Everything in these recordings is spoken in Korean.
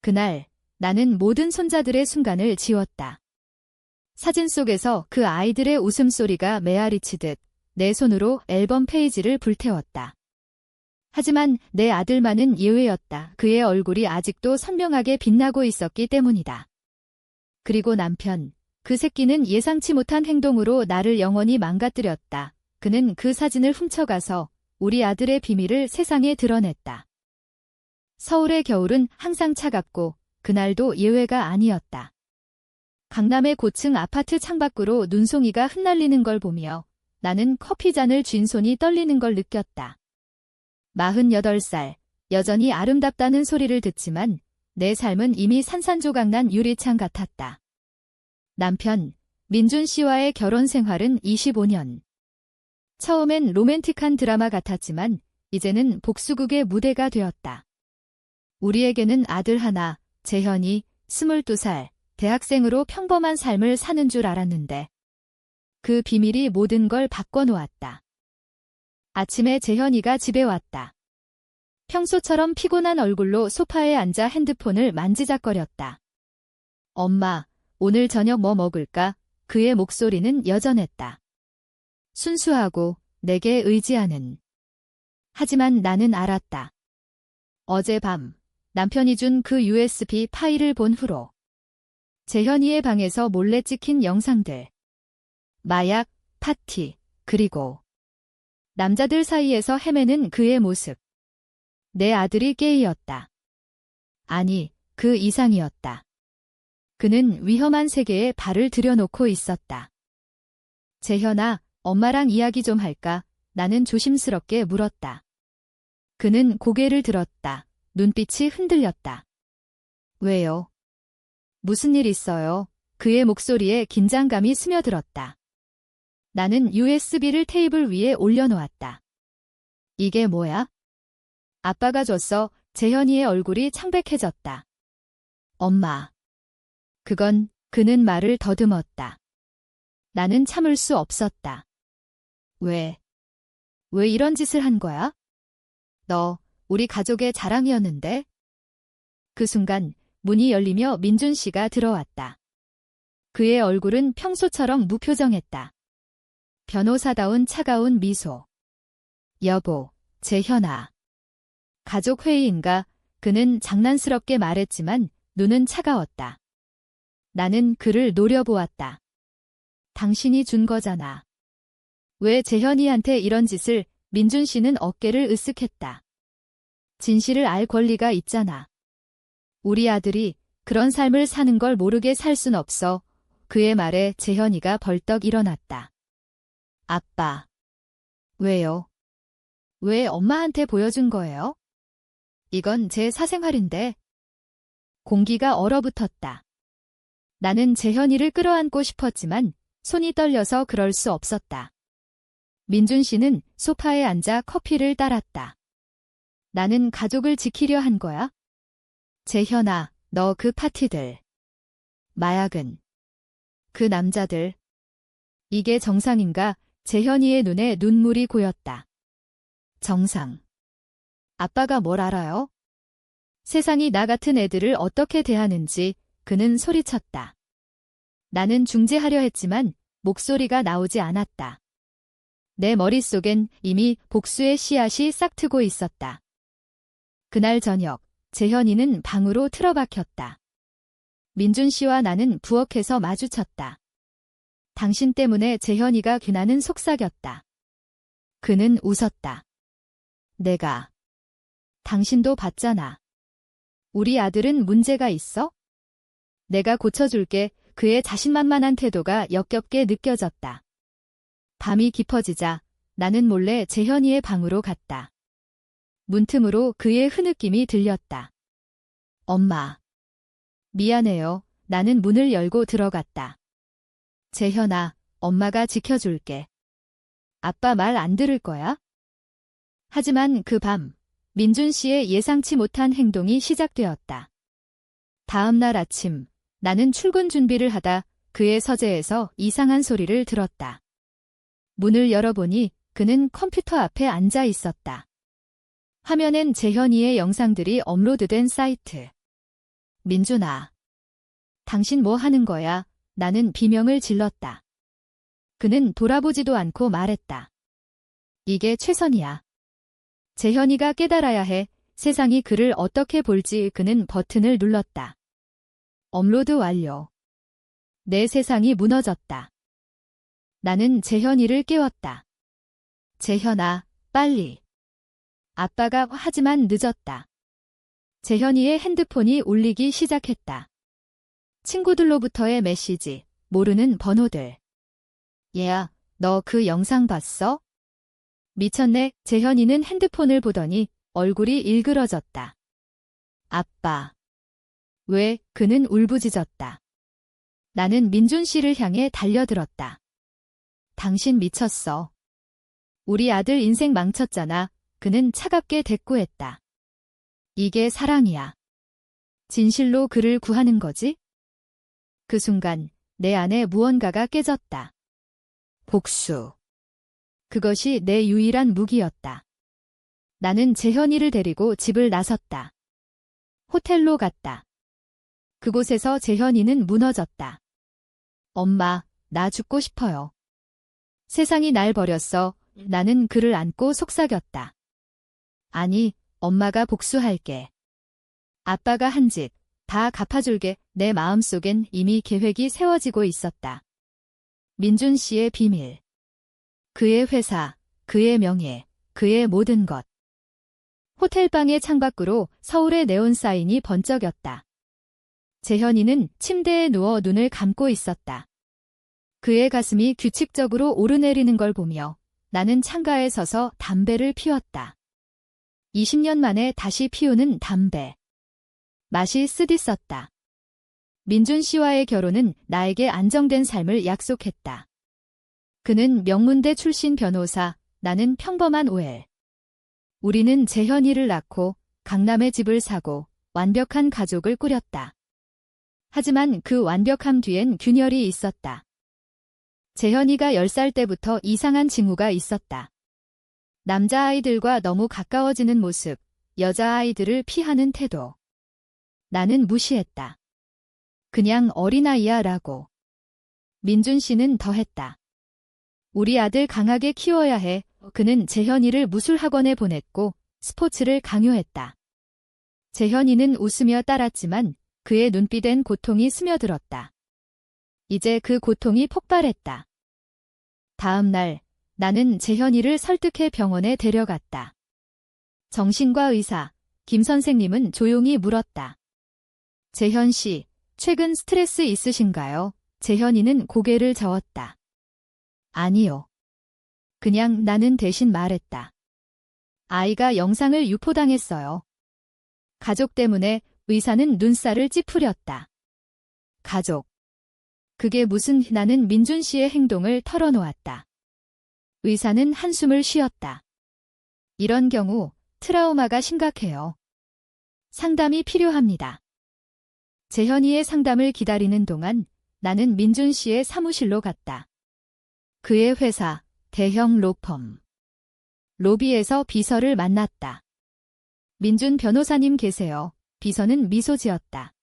그날 나는 모든 손자들의 순간을 지웠다. 사진 속에서 그 아이들의 웃음소리가 메아리치듯 내 손으로 앨범 페이지를 불태웠다. 하지만 내 아들만은 예외였다. 그의 얼굴이 아직도 선명하게 빛나고 있었기 때문이다. 그리고 남편, 그 새끼는 예상치 못한 행동으로 나를 영원히 망가뜨렸다. 그는 그 사진을 훔쳐가서 우리 아들의 비밀을 세상에 드러냈다. 서울의 겨울은 항상 차갑고 그날도 예외가 아니었다. 강남의 고층 아파트 창밖으로 눈송이가 흩날리는 걸 보며 나는 커피잔을 쥔 손이 떨리는 걸 느꼈다. 48살, 여전히 아름답다는 소리를 듣지만 내 삶은 이미 산산조각난 유리창 같았다. 남편, 민준 씨와의 결혼 생활은 25년. 처음엔 로맨틱한 드라마 같았지만 이제는 복수극의 무대가 되었다. 우리에게는 아들 하나, 재현이 22살, 대학생으로 평범한 삶을 사는 줄 알았는데 그 비밀이 모든 걸 바꿔놓았다. 아침에 재현이가 집에 왔다. 평소처럼 피곤한 얼굴로 소파에 앉아 핸드폰을 만지작거렸다. 엄마, 오늘 저녁 뭐 먹을까? 그의 목소리는 여전했다. 순수하고 내게 의지하는. 하지만 나는 알았다. 어젯밤 남편이 준 그 USB 파일을 본 후로 재현이의 방에서 몰래 찍힌 영상들. 마약, 파티, 그리고 남자들 사이에서 헤매는 그의 모습. 내 아들이 게이였다. 아니, 그 이상이었다. 그는 위험한 세계에 발을 들여놓고 있었다. 재현아, 엄마랑 이야기 좀 할까? 나는 조심스럽게 물었다. 그는 고개를 들었다. 눈빛이 흔들렸다. 왜요? 무슨 일 있어요? 그의 목소리에 긴장감이 스며들었다. 나는 USB를 테이블 위에 올려놓았다. 이게 뭐야? 아빠가 줬어. 재현이의 얼굴이 창백해졌다. 엄마. 그는 말을 더듬었다. 나는 참을 수 없었다. 왜 이런 짓을 한 거야? 너, 우리 가족의 자랑이었는데? 그 순간 문이 열리며 민준 씨가 들어왔다. 그의 얼굴은 평소처럼 무표정했다. 변호사다운 차가운 미소. 여보, 재현아. 가족 회의인가? 그는 장난스럽게 말했지만 눈은 차가웠다. 나는 그를 노려보았다. 당신이 준 거잖아. 왜 재현이한테 이런 짓을? 민준 씨는 어깨를 으쓱했다. 진실을 알 권리가 있잖아. 우리 아들이 그런 삶을 사는 걸 모르게 살 순 없어. 그의 말에 재현이가 벌떡 일어났다. 아빠. 왜요? 왜 엄마한테 보여준 거예요? 이건 제 사생활인데. 공기가 얼어붙었다. 나는 재현이를 끌어안고 싶었지만 손이 떨려서 그럴 수 없었다. 민준 씨는 소파에 앉아 커피를 따랐다. 나는 가족을 지키려 한 거야? 재현아, 너 그 파티들. 마약은. 그 남자들. 이게 정상인가? 재현이의 눈에 눈물이 고였다. 정상. 아빠가 뭘 알아요? 세상이 나 같은 애들을 어떻게 대하는지 그는 소리쳤다. 나는 중재하려 했지만 목소리가 나오지 않았다. 내 머릿속엔 이미 복수의 씨앗이 싹트고 있었다. 그날 저녁, 재현이는 방으로 틀어박혔다. 민준 씨와 나는 부엌에서 마주쳤다. 당신 때문에 재현이가 귀나는 속삭였다. 그는 웃었다. 내가. 당신도 봤잖아. 우리 아들은 문제가 있어? 내가 고쳐줄게. 그의 자신만만한 태도가 역겹게 느껴졌다. 밤이 깊어지자 나는 몰래 재현이의 방으로 갔다. 문틈으로 그의 흐느낌이 들렸다. 엄마. 미안해요. 나는 문을 열고 들어갔다. 재현아, 엄마가 지켜줄게. 아빠 말 안 들을 거야? 하지만 그 밤, 민준 씨의 예상치 못한 행동이 시작되었다. 다음 날 아침, 나는 출근 준비를 하다 그의 서재에서 이상한 소리를 들었다. 문을 열어보니 그는 컴퓨터 앞에 앉아 있었다. 화면엔 재현이의 영상들이 업로드된 사이트. 민준아. 당신 뭐 하는 거야? 나는 비명을 질렀다. 그는 돌아보지도 않고 말했다. 이게 최선이야. 재현이가 깨달아야 해. 세상이 그를 어떻게 볼지. 그는 버튼을 눌렀다. 업로드 완료. 내 세상이 무너졌다. 나는 재현이를 깨웠다. 재현아, 빨리. 아빠가 하지만 늦었다. 재현이의 핸드폰이 울리기 시작했다. 친구들로부터의 메시지, 모르는 번호들. 얘야, 너 그 영상 봤어? 미쳤네. 재현이는 핸드폰을 보더니 얼굴이 일그러졌다. 아빠. 왜? 그는 울부짖었다. 나는 민준 씨를 향해 달려들었다. 당신 미쳤어. 우리 아들 인생 망쳤잖아. 그는 차갑게 대꾸했다. 이게 사랑이야. 진실로 그를 구하는 거지? 그 순간 내 안에 무언가가 깨졌다. 복수. 그것이 내 유일한 무기였다. 나는 재현이를 데리고 집을 나섰다. 호텔로 갔다. 그곳에서 재현이는 무너졌다. 엄마, 나 죽고 싶어요. 세상이 날 버렸어. 나는 그를 안고 속삭였다. 아니, 엄마가 복수할게. 아빠가 한 짓 다 갚아줄게. 내 마음속엔 이미 계획이 세워지고 있었다. 민준 씨의 비밀. 그의 회사, 그의 명예, 그의 모든 것. 호텔방의 창밖으로 서울의 네온 사인이 번쩍였다. 재현이는 침대에 누워 눈을 감고 있었다. 그의 가슴이 규칙적으로 오르내리는 걸 보며 나는 창가에 서서 담배를 피웠다. 20년 만에 다시 피우는 담배. 맛이 쓰디썼다. 민준 씨와의 결혼은 나에게 안정된 삶을 약속했다. 그는 명문대 출신 변호사, 나는 평범한 OL. 우리는 재현이를 낳고 강남에 집을 사고 완벽한 가족을 꾸렸다. 하지만 그 완벽함 뒤엔 균열이 있었다. 재현이가 10살 때부터 이상한 징후가 있었다. 남자아이들과 너무 가까워지는 모습, 여자아이들을 피하는 태도. 나는 무시했다. 그냥 어린아이야 라고. 민준 씨는 더했다. 우리 아들 강하게 키워야 해. 그는 재현이를 무술학원에 보냈고 스포츠를 강요했다. 재현이는 웃으며 따랐지만 그의 눈빛엔 고통이 스며들었다. 이제 그 고통이 폭발했다. 다음 날 나는 재현이를 설득해 병원에 데려갔다. 정신과 의사, 김 선생님은 조용히 물었다. 재현 씨, 최근 스트레스 있으신가요? 재현이는 고개를 저었다. 아니요. 그냥 나는 대신 말했다. 아이가 영상을 유포당했어요. 가족 때문에. 의사는 눈살을 찌푸렸다. 가족. 그게 무슨. 나는 민준 씨의 행동을 털어놓았다. 의사는 한숨을 쉬었다. 이런 경우 트라우마가 심각해요. 상담이 필요합니다. 재현이의 상담을 기다리는 동안 나는 민준 씨의 사무실로 갔다. 그의 회사, 대형 로펌. 로비에서 비서를 만났다. 민준 변호사님 계세요. 비서는 미소 지었다.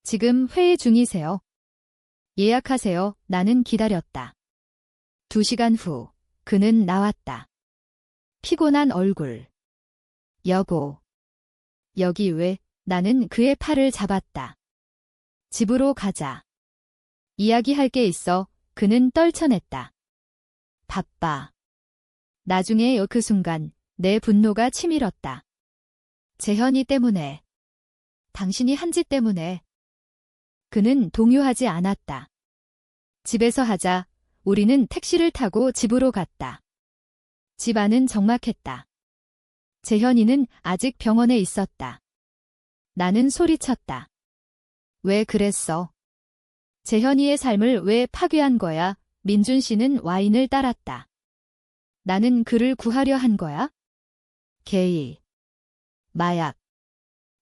지금 회의 중이세요. 예약하세요. 나는 기다렸다. 2시간 후 그는 나왔다. 피곤한 얼굴. 여보. 여기 왜? 나는 그의 팔을 잡았다. 집으로 가자. 이야기할 게 있어. 그는 떨쳐냈다. 바빠. 나중에 그 순간 내 분노가 치밀었다. 재현이 때문에. 당신이 한 짓 때문에. 그는 동요하지 않았다. 집에서 하자. 우리는 택시를 타고 집으로 갔다. 집 안은 적막했다. 재현이는 아직 병원에 있었다. 나는 소리쳤다. 왜 그랬어? 재현이의 삶을 왜 파괴한 거야? 민준 씨는 와인을 따랐다. 나는 그를 구하려 한 거야? 게이. 마약.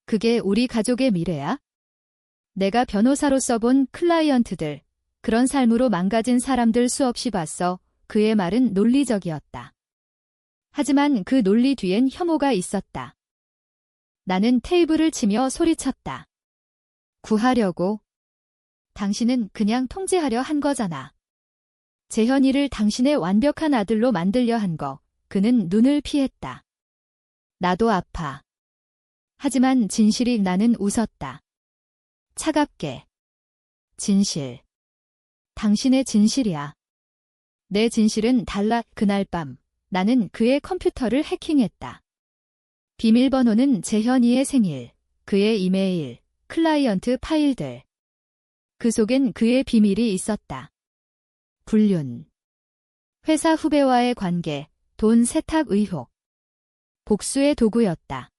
그게 우리 가족의 미래야? 내가 변호사로서 본 클라이언트들, 그런 삶으로 망가진 사람들 수없이 봤어. 그의 말은 논리적이었다. 하지만 그 논리 뒤엔 혐오가 있었다. 나는 테이블을 치며 소리쳤다. 구하려고? 당신은 그냥 통제하려 한 거잖아. 재현이를 당신의 완벽한 아들로 만들려 한 거. 그는 눈을 피했다. 나도 아파. 하지만 진실이 나는 웃었다. 차갑게. 진실. 당신의 진실이야. 내 진실은 달라. 그날 밤 나는 그의 컴퓨터를 해킹했다. 비밀번호는 재현이의 생일, 그의 이메일, 클라이언트 파일들. 그 속엔 그의 비밀이 있었다. 불륜. 회사 후배와의 관계, 돈 세탁 의혹. 복수의 도구였다.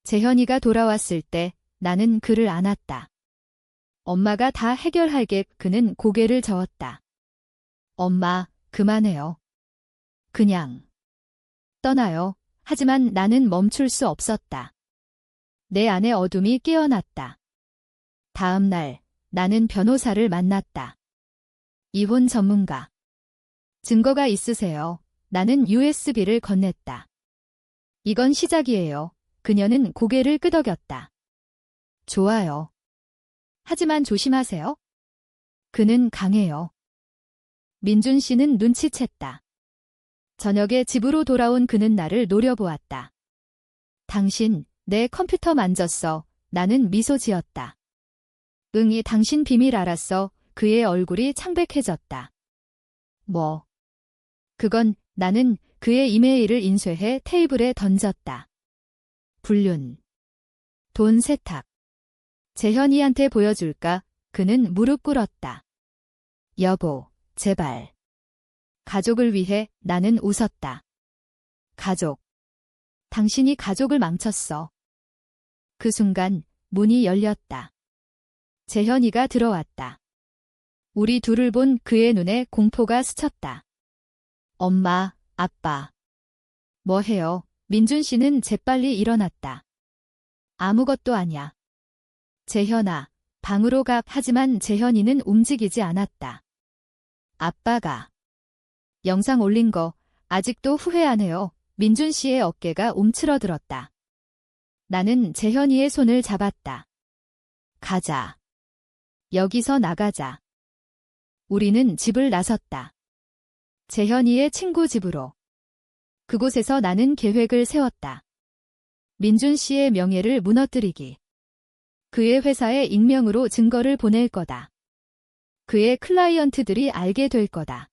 재현이가 돌아왔을 때 나는 그를 안았다. 엄마가 다 해결할게. 그는 고개를 저었다. 엄마, 그만해요. 그냥 떠나요. 하지만 나는 멈출 수 없었다. 내 안에 어둠이 깨어났다. 다음 날 나는 변호사를 만났다. 이혼 전문가. 증거가 있으세요? 나는 USB를 건넸다. 이건 시작이에요. 그녀는 고개를 끄덕였다. 좋아요. 하지만 조심하세요. 그는 강해요. 민준 씨는 눈치챘다. 저녁에 집으로 돌아온 그는 나를 노려보았다. 당신, 내 컴퓨터 만졌어. 나는 미소 지었다. 응이 당신 비밀 알았어. 그의 얼굴이 창백해졌다. 뭐? 그건 나는 그의 이메일을 인쇄해 테이블에 던졌다. 불륜. 돈 세탁. 재현이한테 보여줄까? 그는 무릎 꿇었다. 여보, 제발. 가족을 위해 나는 웃었다. 가족. 당신이 가족을 망쳤어. 그 순간 문이 열렸다. 재현이가 들어왔다. 우리 둘을 본 그의 눈에 공포가 스쳤다. 엄마, 아빠. 뭐 해요? 민준 씨는 재빨리 일어났다. 아무것도 아냐. 재현아, 방으로 가. 하지만 재현이는 움직이지 않았다. 아빠가. 영상 올린 거 아직도 후회 안 해요. 민준 씨의 어깨가 움츠러들었다. 나는 재현이의 손을 잡았다. 가자. 여기서 나가자. 우리는 집을 나섰다. 재현이의 친구 집으로. 그곳에서 나는 계획을 세웠다. 민준 씨의 명예를 무너뜨리기. 그의 회사에 익명으로 증거를 보낼 거다. 그의 클라이언트들이 알게 될 거다.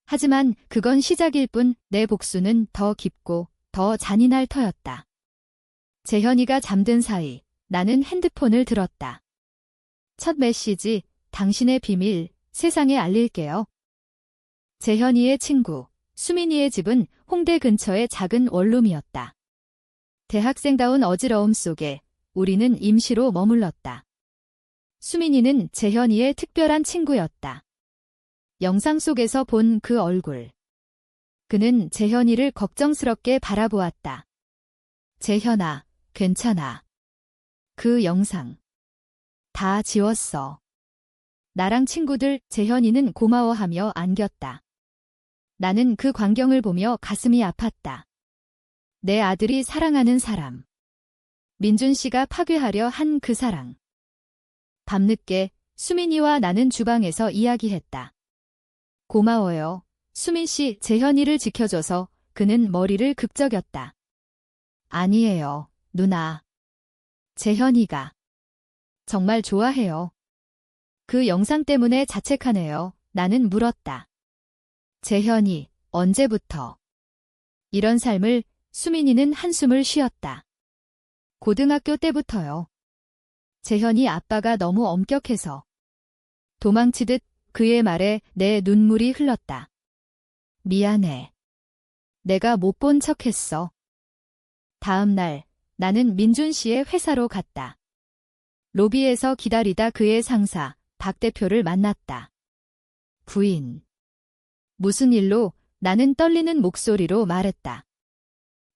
하지만 그건 시작일 뿐. 내 복수는 더 깊고 더 잔인할 터였다. 재현이가 잠든 사이 나는 핸드폰을 들었다. 첫 메시지, 당신의 비밀, 세상에 알릴게요. 재현이의 친구, 수민이의 집은 홍대 근처의 작은 원룸이었다. 대학생다운 어지러움 속에 우리는 임시로 머물렀다. 수민이는 재현이의 특별한 친구였다. 영상 속에서 본 그 얼굴. 그는 재현이를 걱정스럽게 바라보았다. 재현아, 괜찮아. 그 영상. 다 지웠어. 나랑 친구들. 재현이는 고마워하며 안겼다. 나는 그 광경을 보며 가슴이 아팠다. 내 아들이 사랑하는 사람. 민준 씨가 파괴하려 한 그 사랑. 밤늦게 수민이와 나는 주방에서 이야기했다. 고마워요. 수민 씨, 재현이를 지켜줘서. 그는 머리를 극적였다. 아니에요, 누나. 재현이가 정말 좋아해요. 그 영상 때문에 자책하네요. 나는 물었다. 재현이, 언제부터? 이런 삶을. 수민이는 한숨을 쉬었다. 고등학교 때부터요. 재현이 아빠가 너무 엄격해서. 도망치듯 그의 말에 내 눈물이 흘렀다. 미안해. 내가 못 본 척했어. 다음 날 나는 민준 씨의 회사로 갔다. 로비에서 기다리다 그의 상사 박 대표를 만났다. 부인. 무슨 일로? 나는 떨리는 목소리로 말했다.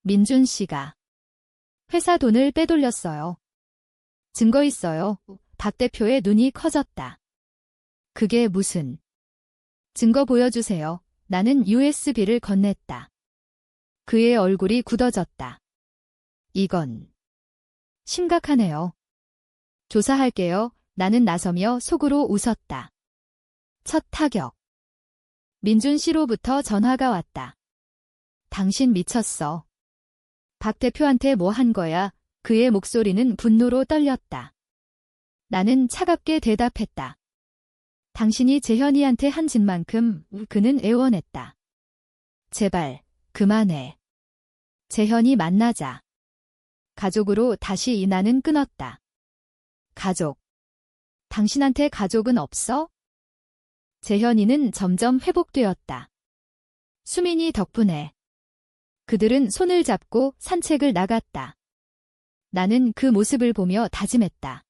민준 씨가 회사 돈을 빼돌렸어요. 증거 있어요. 박 대표의 눈이 커졌다. 그게 무슨? 증거 보여주세요. 나는 USB를 건넸다. 그의 얼굴이 굳어졌다. 이건 심각하네요. 조사할게요. 나는 나서며 속으로 웃었다. 첫 타격. 민준 씨로부터 전화가 왔다. 당신 미쳤어. 박 대표한테 뭐 한 거야? 그의 목소리는 분노로 떨렸다. 나는 차갑게 대답했다. 당신이 재현이한테 한 짓만큼. 그는 애원했다. 제발, 그만해. 재현이 만나자. 가족으로 다시 인연은 끊었다. 가족. 당신한테 가족은 없어? 재현이는 점점 회복되었다. 수민이 덕분에. 그들은 손을 잡고 산책을 나갔다. 나는 그 모습을 보며 다짐했다.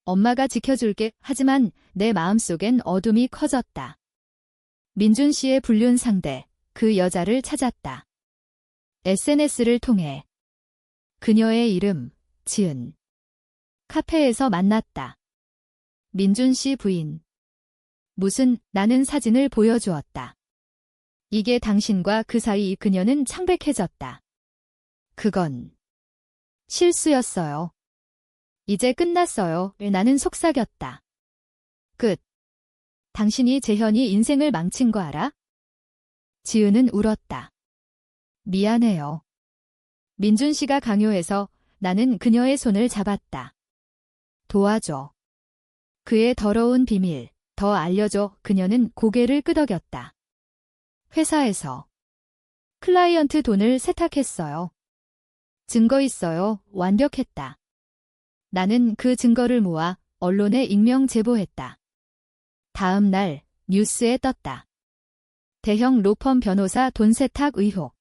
엄마가 지켜줄게. 하지만 내 마음속엔 어둠이 커졌다. 민준 씨의 불륜 상대, 그 여자를 찾았다. SNS를 통해. 그녀의 이름, 지은. 카페에서 만났다. 민준 씨 부인. 나는 사진을 보여주었다. 이게 당신과 그 사이. 그녀는 창백해졌다. 그건 실수였어요. 이제 끝났어요. 나는 속삭였다. 끝. 당신이 재현이 인생을 망친 거 알아? 지은은 울었다. 미안해요. 민준 씨가 강요해서. 나는 그녀의 손을 잡았다. 도와줘. 그의 더러운 비밀, 더 알려줘. 그녀는 고개를 끄덕였다. 회사에서. 클라이언트 돈을 세탁했어요. 증거 있어요. 완벽했다. 나는 그 증거를 모아 언론에 익명 제보했다. 다음 날 뉴스에 떴다. 대형 로펌 변호사 돈 세탁 의혹.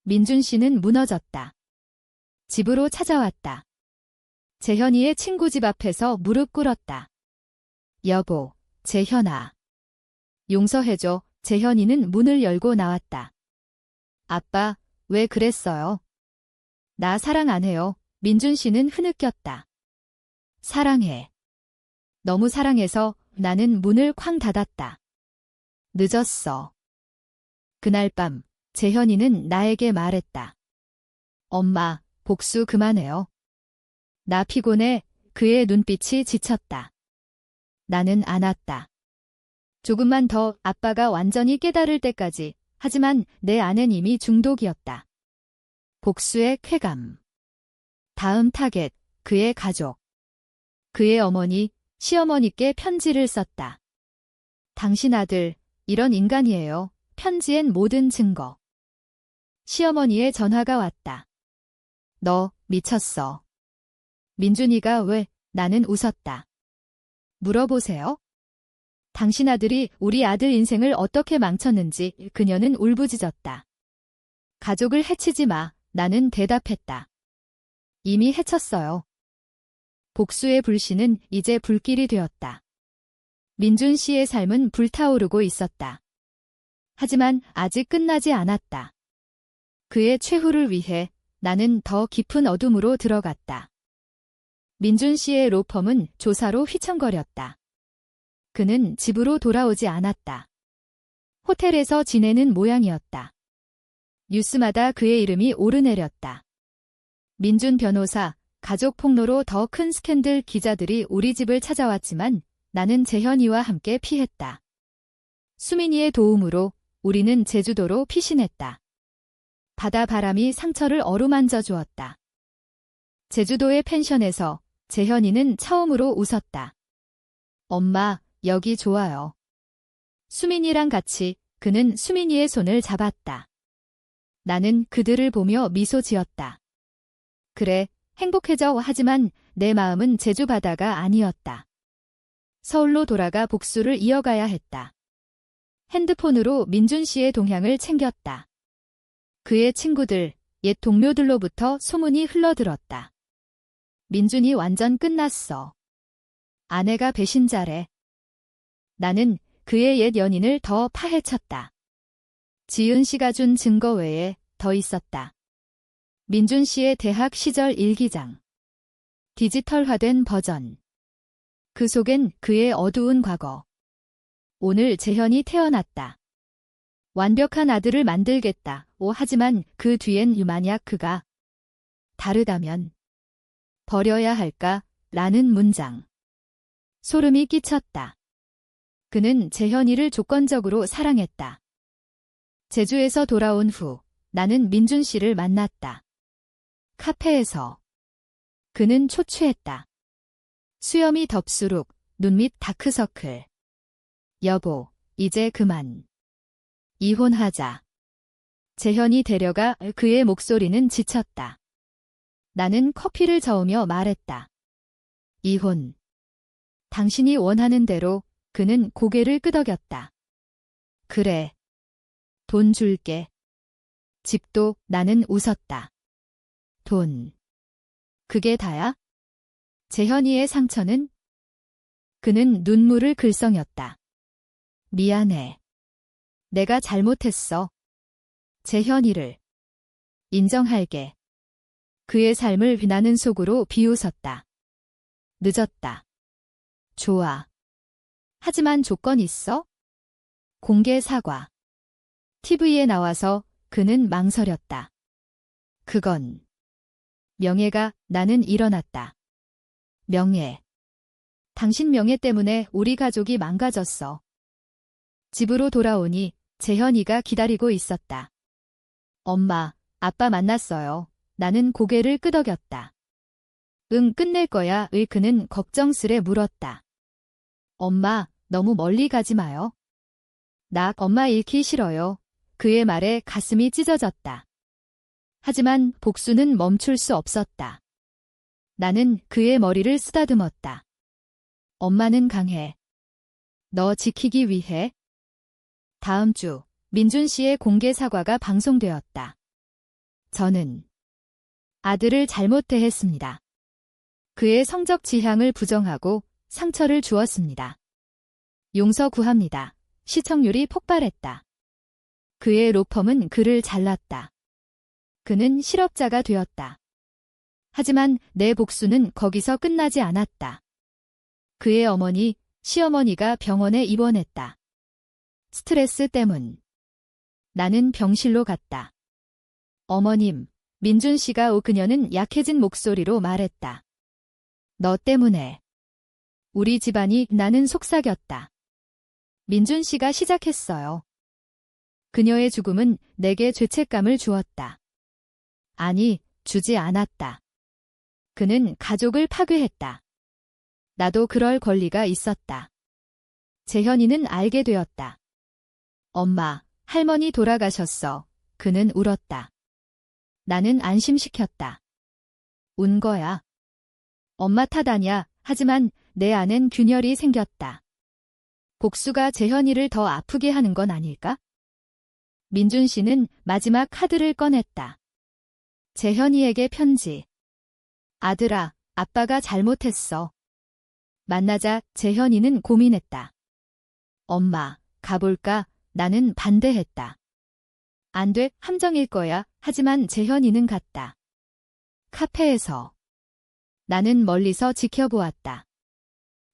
민준 씨는 무너졌다. 집으로 찾아왔다. 재현이의 친구 집 앞에서 무릎 꿇었다. 여보, 재현아. 용서해줘. 재현이는 문을 열고 나왔다. 아빠, 왜 그랬어요? 나 사랑 안 해요. 민준 씨는 흐느꼈다. 사랑해. 너무 사랑해서. 나는 문을 쾅 닫았다. 늦었어. 그날 밤, 재현이는 나에게 말했다. 엄마, 복수 그만해요. 나 피곤해. 그의 눈빛이 지쳤다. 나는 안았다. 조금만 더. 아빠가 완전히 깨달을 때까지. 하지만 내 안엔 이미 중독이었다. 복수의 쾌감. 다음 타겟, 그의 가족. 그의 어머니, 시어머니께 편지를 썼다. 당신 아들, 이런 인간이에요. 편지엔 모든 증거. 시어머니의 전화가 왔다. 너 미쳤어. 민준이가 왜? 나는 웃었다. 물어보세요. 당신 아들이 우리 아들 인생을 어떻게 망쳤는지. 그녀는 울부짖었다. 가족을 해치지 마. 나는 대답했다. 이미 해쳤어요. 복수의 불씨는 이제 불길이 되었다. 민준 씨의 삶은 불타오르고 있었다. 하지만 아직 끝나지 않았다. 그의 최후를 위해 나는 더 깊은 어둠으로 들어갔다. 민준 씨의 로펌은 조사로 휘청거렸다. 그는 집으로 돌아오지 않았다. 호텔에서 지내는 모양이었다. 뉴스마다 그의 이름이 오르내렸다. 민준 변호사, 가족 폭로로 더 큰 스캔들. 기자들이 우리 집을 찾아왔지만 나는 재현이와 함께 피했다. 수민이의 도움으로 우리는 제주도로 피신했다. 바다 바람이 상처를 어루만져 주었다. 제주도의 펜션에서 재현이는 처음으로 웃었다. 엄마, 여기 좋아요. 수민이랑 같이. 그는 수민이의 손을 잡았다. 나는 그들을 보며 미소 지었다. 그래, 행복해져. 하지만 내 마음은 제주 바다가 아니었다. 서울로 돌아가 복수를 이어가야 했다. 핸드폰으로 민준 씨의 동향을 챙겼다. 그의 친구들, 옛 동료들로부터 소문이 흘러들었다. 민준이 완전 끝났어. 아내가 배신자래. 나는 그의 옛 연인을 더 파헤쳤다. 지은 씨가 준 증거 외에 더 있었다. 민준 씨의 대학 시절 일기장. 디지털화된 버전. 그 속엔 그의 어두운 과거. 오늘 재현이 태어났다. 완벽한 아들을 만들겠다. 하지만 그 뒤엔 만약 그가 다르다면 버려야 할까? 라는 문장. 소름이 끼쳤다. 그는 재현이를 조건적으로 사랑했다. 제주에서 돌아온 후 나는 민준 씨를 만났다. 카페에서. 그는 초췌했다. 수염이 덥수룩, 눈 밑 다크서클. 여보, 이제 그만. 이혼하자. 재현이 데려가 그의 목소리는 지쳤다. 나는 커피를 저으며 말했다. 이혼. 당신이 원하는 대로. 그는 고개를 끄덕였다. 그래. 돈 줄게. 집도. 나는 웃었다. 돈. 그게 다야? 재현이의 상처는? 그는 눈물을 글썽였다. 미안해. 내가 잘못했어. 재현이를. 인정할게. 그의 삶을 나는 속으로 비웃었다. 늦었다. 좋아. 하지만 조건 있어? 공개 사과. TV에 나와서. 그는 망설였다. 그건. 명예가. 나는 일어났다. 명예. 당신 명예 때문에 우리 가족이 망가졌어. 집으로 돌아오니 재현이가 기다리고 있었다. 엄마, 아빠 만났어요. 나는 고개를 끄덕였다. 응, 끝낼 거야. 그는 걱정스레 물었다. 엄마, 너무 멀리 가지 마요. 나 엄마 잃기 싫어요. 그의 말에 가슴이 찢어졌다. 하지만 복수는 멈출 수 없었다. 나는 그의 머리를 쓰다듬었다. 엄마는 강해. 너 지키기 위해. 다음 주 민준 씨의 공개 사과가 방송되었다. 저는 아들을 잘못 대했습니다. 그의 성적 지향을 부정하고 상처를 주었습니다. 용서 구합니다. 시청률이 폭발했다. 그의 로펌은 그를 잘랐다. 그는 실업자가 되었다. 하지만 내 복수는 거기서 끝나지 않았다. 그의 어머니, 시어머니가 병원에 입원했다. 스트레스 때문. 나는 병실로 갔다. 어머님, 민준 씨가 그녀는 약해진 목소리로 말했다. 너 때문에. 우리 집안이. 나는 속삭였다. 민준 씨가 시작했어요. 그녀의 죽음은 내게 죄책감을 주었다. 아니, 주지 않았다. 그는 가족을 파괴했다. 나도 그럴 권리가 있었다. 재현이는 알게 되었다. 엄마, 할머니 돌아가셨어. 그는 울었다. 나는 안심시켰다. 운 거야. 엄마 탓 아냐. 하지만 내 안엔 균열이 생겼다. 복수가 재현이를 더 아프게 하는 건 아닐까? 민준 씨는 마지막 카드를 꺼냈다. 재현이에게 편지. 아들아, 아빠가 잘못했어. 만나자. 재현이는 고민했다. 엄마, 가볼까? 나는 반대했다. 안 돼, 함정일 거야. 하지만 재현이는 갔다. 카페에서. 나는 멀리서 지켜보았다.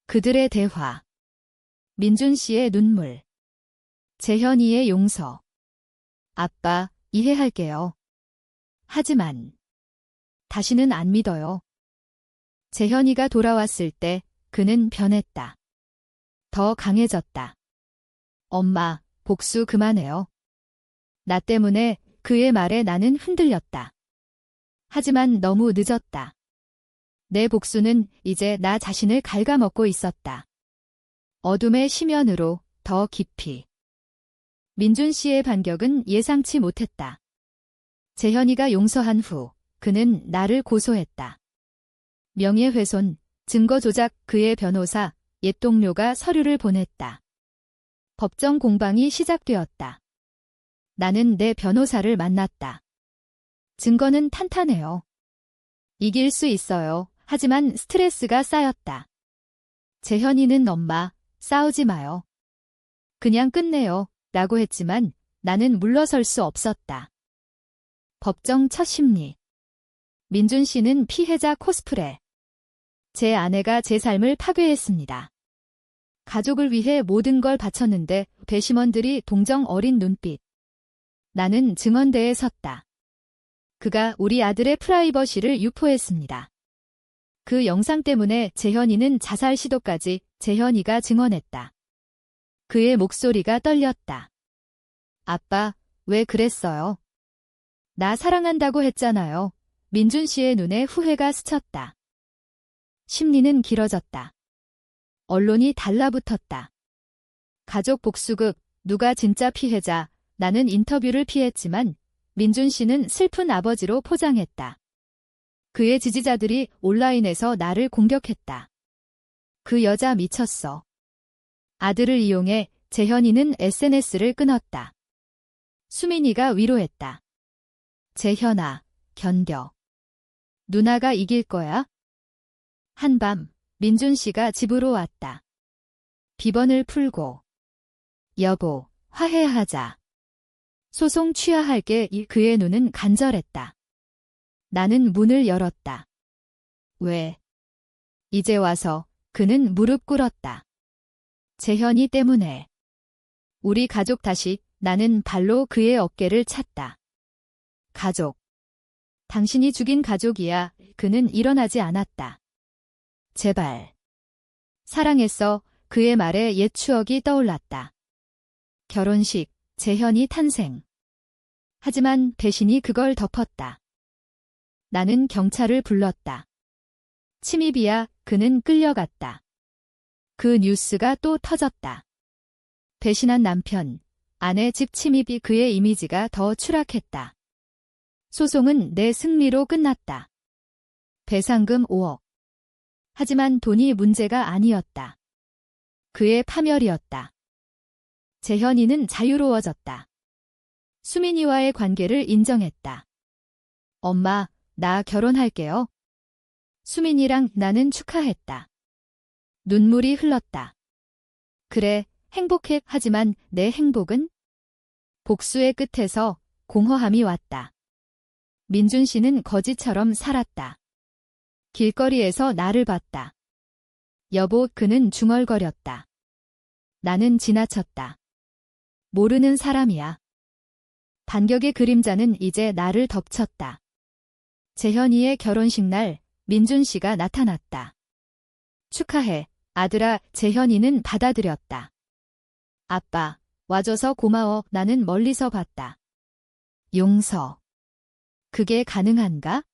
그들의 대화. 민준 씨의 눈물. 재현이의 용서. 아빠, 이해할게요. 하지만 다시는 안 믿어요. 재현이가 돌아왔을 때 그는 변했다. 더 강해졌다. 엄마, 복수 그만해요. 나 때문에. 그의 말에 나는 흔들렸다. 하지만 너무 늦었다. 내 복수는 이제 나 자신을 갉아먹고 있었다. 어둠의 심연으로. 더 깊이. 민준 씨의 반격은 예상치 못했다. 재현이가 용서한 후 그는 나를 고소했다. 명예훼손, 증거조작. 그의 변호사, 옛 동료가 서류를 보냈다. 법정 공방이 시작되었다. 나는 내 변호사를 만났다. 증거는 탄탄해요. 이길 수 있어요. 하지만 스트레스가 쌓였다. 재현이는 엄마, 싸우지 마요. 그냥 끝내요. 라고 했지만 나는 물러설 수 없었다. 법정 첫 심리. 민준 씨는 피해자 코스프레. 제 아내가 제 삶을 파괴했습니다. 가족을 위해 모든 걸 바쳤는데 배심원들이 동정 어린 눈빛. 나는 증언대에 섰다. 그가 우리 아들의 프라이버시를 유포했습니다. 그 영상 때문에 재현이는 자살 시도까지 재현이가 증언했다. 그의 목소리가 떨렸다. 아빠, 왜 그랬어요? 나 사랑한다고 했잖아요. 민준 씨의 눈에 후회가 스쳤다. 심리는 길어졌다. 언론이 달라붙었다. 가족 복수극, 누가 진짜 피해자, 나는 인터뷰를 피했지만 민준 씨는 슬픈 아버지로 포장했다. 그의 지지자들이 온라인에서 나를 공격했다. 그 여자 미쳤어. 아들을 이용해 재현이는 SNS를 끊었다. 수민이가 위로했다. 재현아, 견뎌. 누나가 이길 거야. 한밤, 민준 씨가 집으로 왔다. 비번을 풀고. 여보, 화해하자. 소송 취하할게. 그의 눈은 간절했다. 나는 문을 열었다. 왜? 이제 와서. 그는 무릎 꿇었다. 재현이 때문에. 우리 가족 다시. 나는 발로 그의 어깨를 찼다. 가족. 당신이 죽인 가족이야. 그는 일어나지 않았다. 제발. 사랑했어. 그의 말에 옛 추억이 떠올랐다. 결혼식, 재현이 탄생. 하지만 배신이 그걸 덮었다. 나는 경찰을 불렀다. 침입이야. 그는 끌려갔다. 그 뉴스가 또 터졌다. 배신한 남편, 아내 집 침입이 그의 이미지가 더 추락했다. 소송은 내 승리로 끝났다. 배상금 5억. 하지만 돈이 문제가 아니었다. 그의 파멸이었다. 재현이는 자유로워졌다. 수민이와의 관계를 인정했다. 엄마, 나 결혼할게요. 수민이랑 나는 축하했다. 눈물이 흘렀다. 그래, 행복해. 하지만 내 행복은? 복수의 끝에서 공허함이 왔다. 민준 씨는 거지처럼 살았다. 길거리에서 나를 봤다. 여보, 그는 중얼거렸다. 나는 지나쳤다. 모르는 사람이야. 반격의 그림자는 이제 나를 덮쳤다. 재현이의 결혼식 날 민준 씨가 나타났다. 축하해, 아들아. 재현이는 받아들였다. 아빠, 와줘서 고마워. 나는 멀리서 봤다. 용서. 그게 가능한가?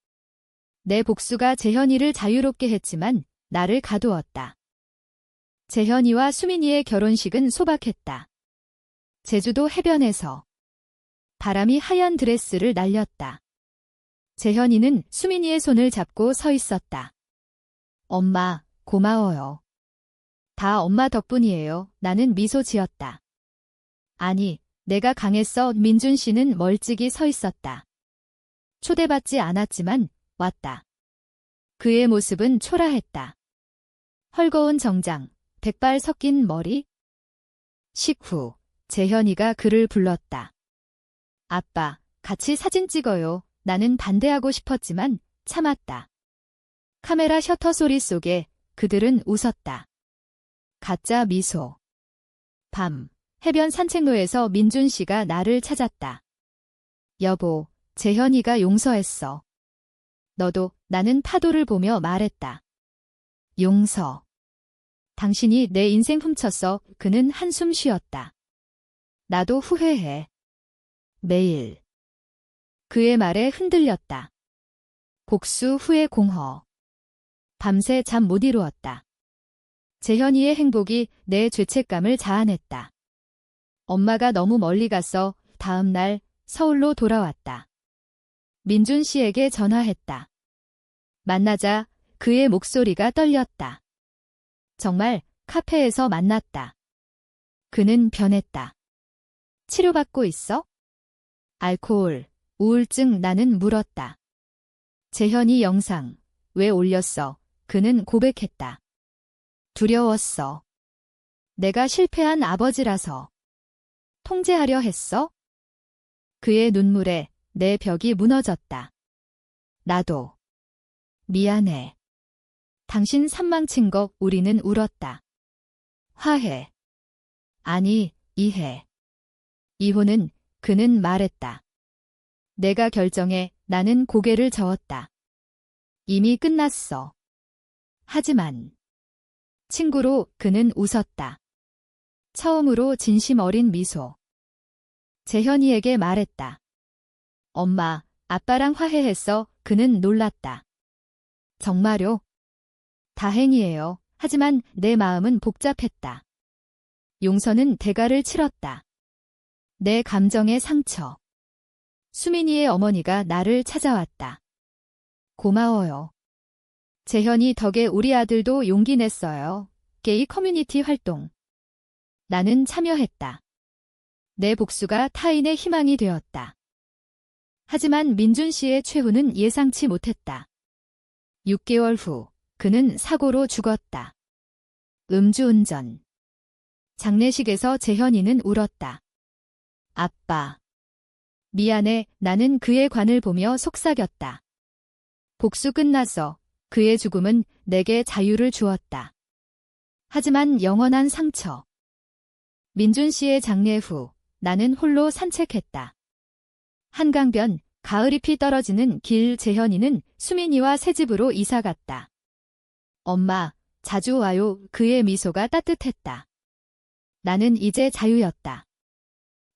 내 복수가 재현이를 자유롭게 했지만 나를 가두었다. 재현이와 수민이의 결혼식은 소박했다. 제주도 해변에서 바람이 하얀 드레스를 날렸다. 재현이는 수민이의 손을 잡고 서 있었다. 엄마, 고마워요. 다 엄마 덕분이에요. 나는 미소 지었다. 아니, 내가 강했어. 민준 씨는 멀찍이 서 있었다. 초대받지 않았지만 왔다. 그의 모습은 초라했다. 헐거운 정장, 백발 섞인 머리. 식후, 재현이가 그를 불렀다. 아빠, 같이 사진 찍어요. 나는 반대하고 싶었지만 참았다. 카메라 셔터 소리 속에 그들은 웃었다. 가짜 미소. 밤, 해변 산책로에서 민준 씨가 나를 찾았다. 여보, 재현이가 용서했어. 너도. 나는 파도를 보며 말했다. 용서. 당신이 내 인생 훔쳤어. 그는 한숨 쉬었다. 나도 후회해. 매일. 그의 말에 흔들렸다. 복수 후의 공허. 밤새 잠 못 이루었다. 재현이의 행복이 내 죄책감을 자아냈다. 엄마가 너무 멀리 갔어. 다음 날 서울로 돌아왔다. 민준 씨에게 전화했다. 만나자. 그의 목소리가 떨렸다. 정말 카페에서 만났다. 그는 변했다. 치료받고 있어? 알코올, 우울증. 나는 물었다. 재현이 영상 왜 올렸어? 그는 고백했다. 두려웠어. 내가 실패한 아버지라서. 통제하려 했어? 그의 눈물에 내 벽이 무너졌다. 나도. 미안해. 당신 산망친 거. 우리는 울었다. 화해. 아니, 이해. 이혼은. 그는 말했다. 내가 결정해. 나는 고개를 저었다. 이미 끝났어. 하지만 친구로 그는 웃었다. 처음으로 진심 어린 미소. 재현이에게 말했다. 엄마, 아빠랑 화해했어. 그는 놀랐다. 정말요? 다행이에요. 하지만 내 마음은 복잡했다. 용서는 대가를 치렀다. 내 감정의 상처. 수민이의 어머니가 나를 찾아왔다. 고마워요. 재현이 덕에 우리 아들도 용기 냈어요. 게이 커뮤니티 활동. 나는 참여했다. 내 복수가 타인의 희망이 되었다. 하지만 민준 씨의 최후는 예상치 못했다. 6개월 후, 그는 사고로 죽었다. 음주운전. 장례식에서 재현이는 울었다. 아빠. 미안해. 나는 그의 관을 보며 속삭였다. 복수 끝났어. 그의 죽음은 내게 자유를 주었다. 하지만 영원한 상처. 민준 씨의 장례 후 나는 홀로 산책했다. 한강변, 가을잎이 떨어지는 길. 재현이는 수민이와 새집으로 이사갔다. 엄마, 자주 와요. 그의 미소가 따뜻했다. 나는 이제 자유였다.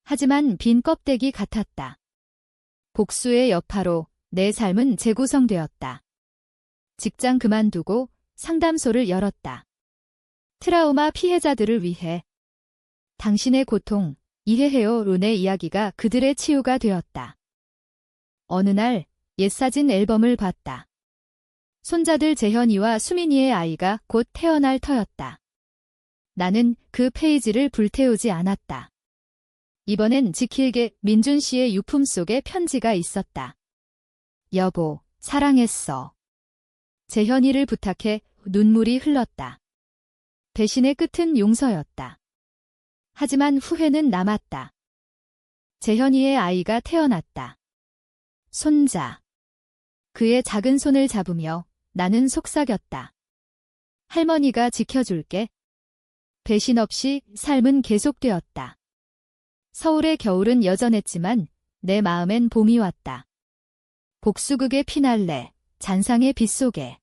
하지만 빈 껍데기 같았다. 복수의 여파로 내 삶은 재구성되었다. 직장 그만두고 상담소를 열었다. 트라우마 피해자들을 위해. 당신의 고통, 이해해요. 론의 이야기가 그들의 치유가 되었다. 어느 날 옛사진 앨범을 봤다. 손자들 재현이와 수민이의 아이가 곧 태어날 터였다. 나는 그 페이지를 불태우지 않았다. 이번엔 지킬게. 민준 씨의 유품 속에 편지가 있었다. 여보, 사랑했어. 재현이를 부탁해. 눈물이 흘렀다. 배신의 끝은 용서였다. 하지만 후회는 남았다. 재현이의 아이가 태어났다. 손자. 그의 작은 손을 잡으며 나는 속삭였다. 할머니가 지켜줄게. 배신 없이 삶은 계속되었다. 서울의 겨울은 여전했지만 내 마음엔 봄이 왔다. 복수극의 피날레, 잔상의 빛 속에.